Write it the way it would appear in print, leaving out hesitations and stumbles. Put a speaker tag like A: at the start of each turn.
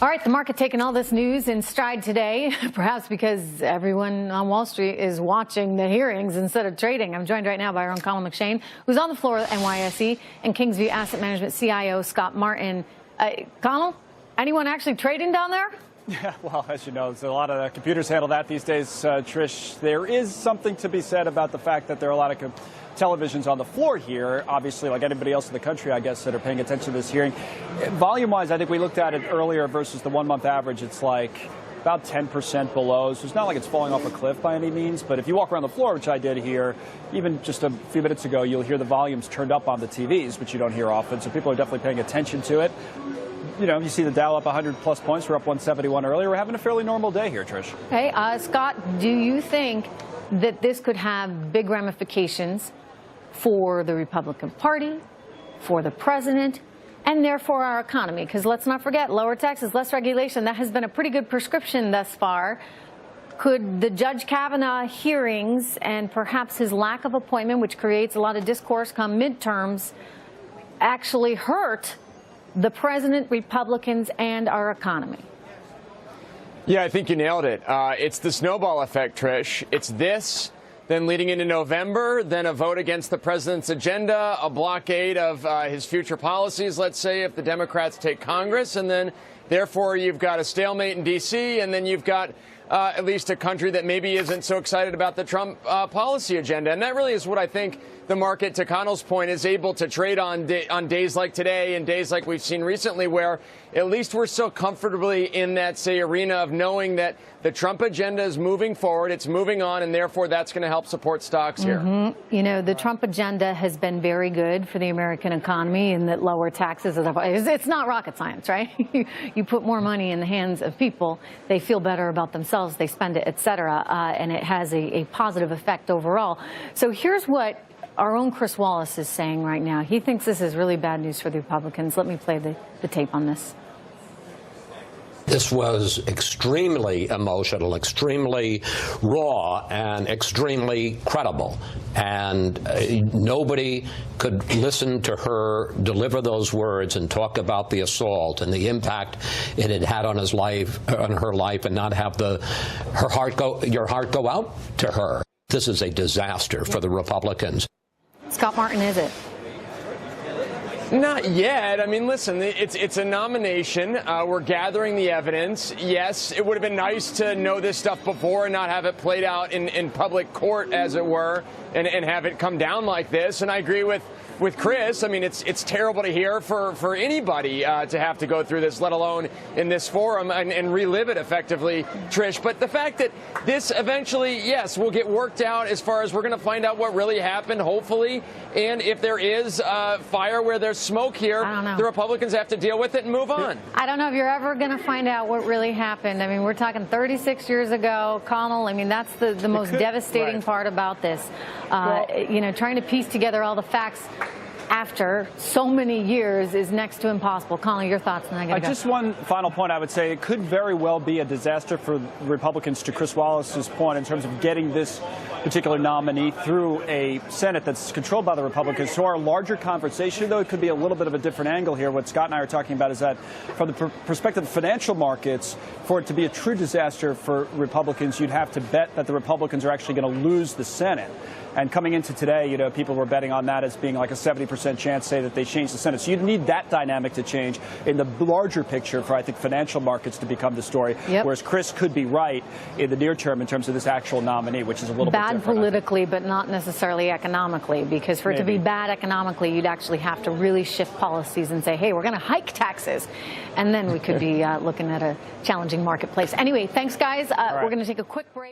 A: All right, the market taking all this news in stride today, perhaps because everyone on Wall Street is watching the hearings instead of trading. I'm joined right now by our own Colin McShane, who's on the floor at NYSE, and Kingsview Asset Management CIO Scott Martin. Colin, anyone actually trading down there?
B: Yeah, well, as you know, there's a lot of computers handle that these days, Trish. There is something to be said about the fact that there are a lot of televisions on the floor here, obviously, like anybody else in the country, I guess, that are paying attention to this hearing. Volume-wise, I think we looked at it earlier versus the one-month average. It's like about 10% below, so it's not like it's falling off a cliff by any means. But if you walk around the floor, which I did here, even just a few minutes ago, you'll hear the volumes turned up on the TVs, which you don't hear often. So people are definitely paying attention to it. You know, you see the Dow up 100-plus points. We're up 171 earlier. We're having a fairly normal day here, Trish.
A: Hey, Scott, do you think that this could have big ramifications for the Republican Party, for the president, and therefore our economy? Because let's not forget, lower taxes, less regulation, that has been a pretty good prescription thus far. Could the Judge Kavanaugh hearings and perhaps his lack of appointment, which creates a lot of discourse come midterms, actually hurt the president, Republicans, and our economy?
C: Yeah, I think you nailed it. It's the snowball effect, Trish. It's this, then leading into November, then a vote against the president's agenda, a blockade of his future policies, let's say, if the Democrats take Congress, and then, therefore, you've got a stalemate in D.C., and then you've got at least a country that maybe isn't so excited about the Trump policy agenda. And that really is what I think the market, to Connell's point, is able to trade on days like today and days like we've seen recently, where at least we're so comfortably in that, say, arena of knowing that the Trump agenda is moving forward, it's moving on, and therefore that's going to help support stocks here.
A: You know, the Trump agenda has been very good for the American economy, and that lower taxes, it's not rocket science, right? You put more money in the hands of people, they feel better about themselves, they spend it, et cetera, and it has a positive effect overall. So here's what our own Chris Wallace is saying right now. He thinks this is really bad news for the Republicans. Let me play the tape on this.
D: This was extremely emotional, extremely raw, and extremely credible. And nobody could listen to her deliver those words and talk about the assault and the impact it had had on his life, on her life, and not have your heart go out to her. This is a disaster for the Republicans.
A: Scott Martin, is it?
C: Not yet. I mean, listen, it's a nomination. We're gathering the evidence. Yes, it would have been nice to know this stuff before and not have it played out in public court, as it were, and have it come down like this. And I agree with Chris. I mean, it's terrible to hear for anybody to have to go through this, let alone in this forum, and relive it effectively, Trish. But the fact that this eventually, yes, will get worked out as far as we're going to find out what really happened, hopefully. And if there is fire where there's smoke here, the Republicans have to deal with it and move on.
A: I don't know if you're ever going to find out what really happened. I mean, we're talking 36 years ago, Connell. I mean, that's the most devastating part about this. You know, trying to piece together all the facts after so many years is next to impossible. Colin, your thoughts? And I
B: just one final point. I would say it could very well be a disaster for Republicans, to Chris Wallace's point, in terms of getting this particular nominee through a Senate that's controlled by the Republicans. So our larger conversation, though, it could be a little bit of a different angle here. What Scott and I are talking about is that from the perspective of financial markets, for it to be a true disaster for Republicans, you'd have to bet that the Republicans are actually going to lose the Senate. And coming into today, you know, people were betting on that as being like a 70% chance, say, that they change the Senate. So you'd need that dynamic to change in the larger picture for, I think, financial markets to become the story. Whereas Chris could be right in the near term in terms of this actual nominee, which is a little bit different.
A: Bad politically, but not necessarily economically, because for it to be bad economically, you'd actually have to really shift policies and say, hey, we're going to hike taxes. And then we could be looking at a challenging marketplace. Anyway, thanks, guys. We're going to take a quick break.